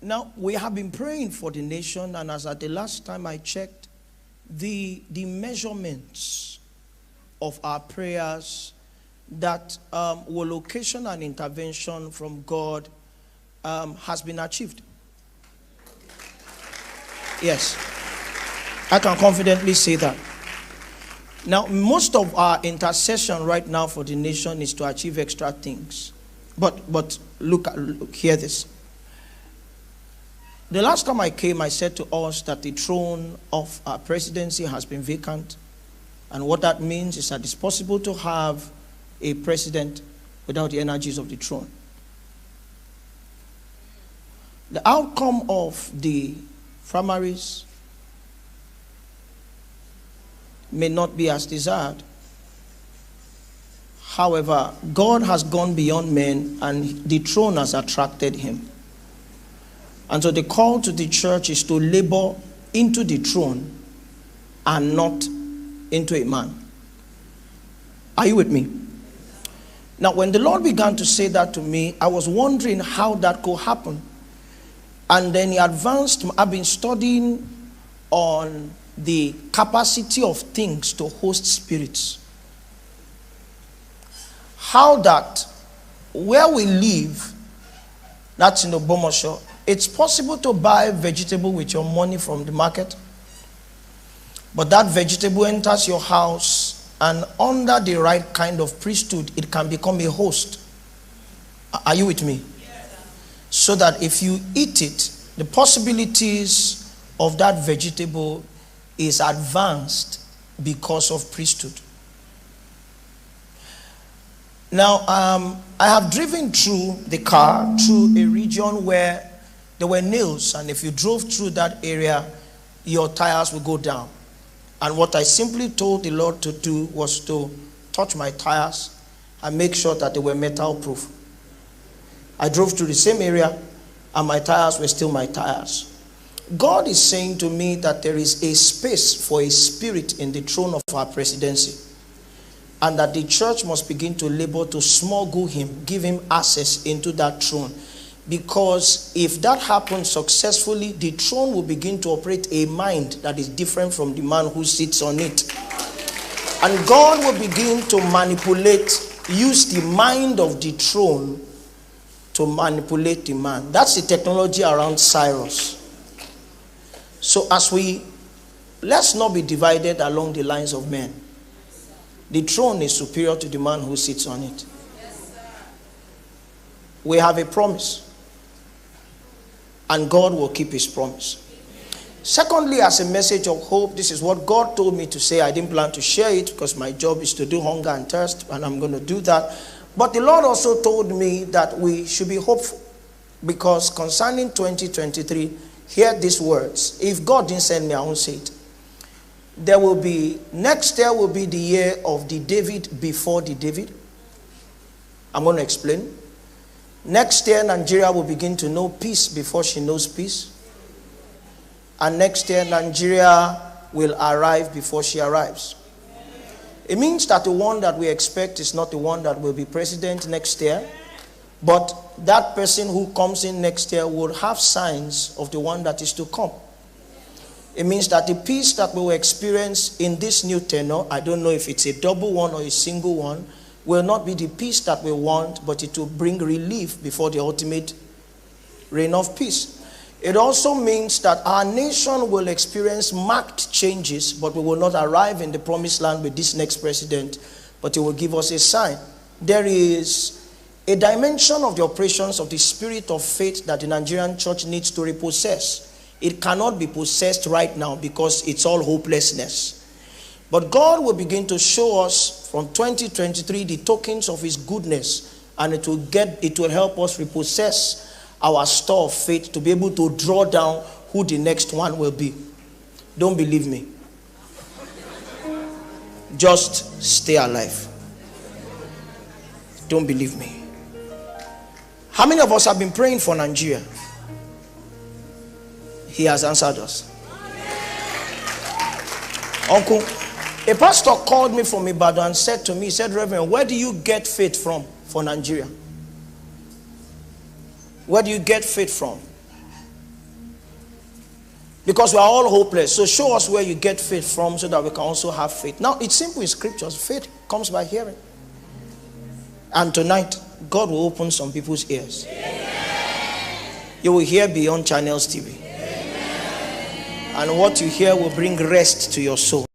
Now, we have been praying for the nation, and as at the last time I checked, the measurements of our prayers that were location and intervention from God has been achieved. Yes, I can confidently say that. Now, most of our intercession right now for the nation is to achieve extra things. But look, hear this. The last time I came, I said to us that the throne of our presidency has been vacant. And what that means is that it's possible to have a president without the energies of the throne. The outcome of the primaries may not be as desired. However, God has gone beyond men, and the throne has attracted him. And so the call to the church is to labor into the throne and not into a man. Are you with me? Now, when the Lord began to say that to me, I was wondering how that could happen. And then he advanced. I've been studying on the capacity of things to host spirits. How that where we live, that's in Obomosho, it's possible to buy vegetable with your money from the market. But that vegetable enters your house, and under the right kind of priesthood, it can become a host. Are you with me? So that if you eat it, the possibilities of that vegetable is advanced because of priesthood. Now, I have driven through the car through a region where there were nails, and if you drove through that area, your tires will go down. And what I simply told the Lord to do was to touch my tires and make sure that they were metal proof. I drove through the same area, and my tires were still my tires. God is saying to me that there is a space for a spirit in the throne of our presidency, and that the church must begin to labor to smuggle him, give him access into that throne. Because if that happens successfully, the throne will begin to operate a mind that is different from the man who sits on it. And God will begin to manipulate, use the mind of the throne to manipulate the man. That's the technology around Cyrus. So let's not be divided along the lines of men. The throne is superior to the man who sits on it. We have a promise, and God will keep his promise. Secondly, as a message of hope, this is what God told me to say. I didn't plan to share it because my job is to do hunger and thirst, and I'm going to do that. But the Lord also told me that we should be hopeful, because concerning 2023, hear these words. If God didn't send me, I won't say it. Next year will be the year of the David before the David. I'm going to explain. Next year, Nigeria will begin to know peace before she knows peace. And next year, Nigeria will arrive before she arrives. It means that the one that we expect is not the one that will be president next year, but that person who comes in next year will have signs of the one that is to come. It means that the peace that we will experience in this new tenure, I don't know if it's a double one or a single one, will not be the peace that we want, but it will bring relief before the ultimate reign of peace. It also means that our nation will experience marked changes, but we will not arrive in the promised land with this next president, but it will give us a sign. There is a dimension of the operations of the spirit of faith that the Nigerian church needs to repossess. It cannot be possessed right now because it's all hopelessness. But God will begin to show us from 2023 the tokens of his goodness, and it will help us repossess our store of faith to be able to draw down who the next one will be. Don't believe me. Just stay alive. Don't believe me. How many of us have been praying for Nigeria? He has answered us. Uncle, a pastor called me from Ibadan and said to me, he said, Reverend, where do you get faith from for Nigeria? Where do you get faith from? Because we are all hopeless. So show us where you get faith from so that we can also have faith. Now, it's simple in scriptures. Faith comes by hearing. And tonight, God will open some people's ears. You will hear beyond Channels TV. And what you hear will bring rest to your soul.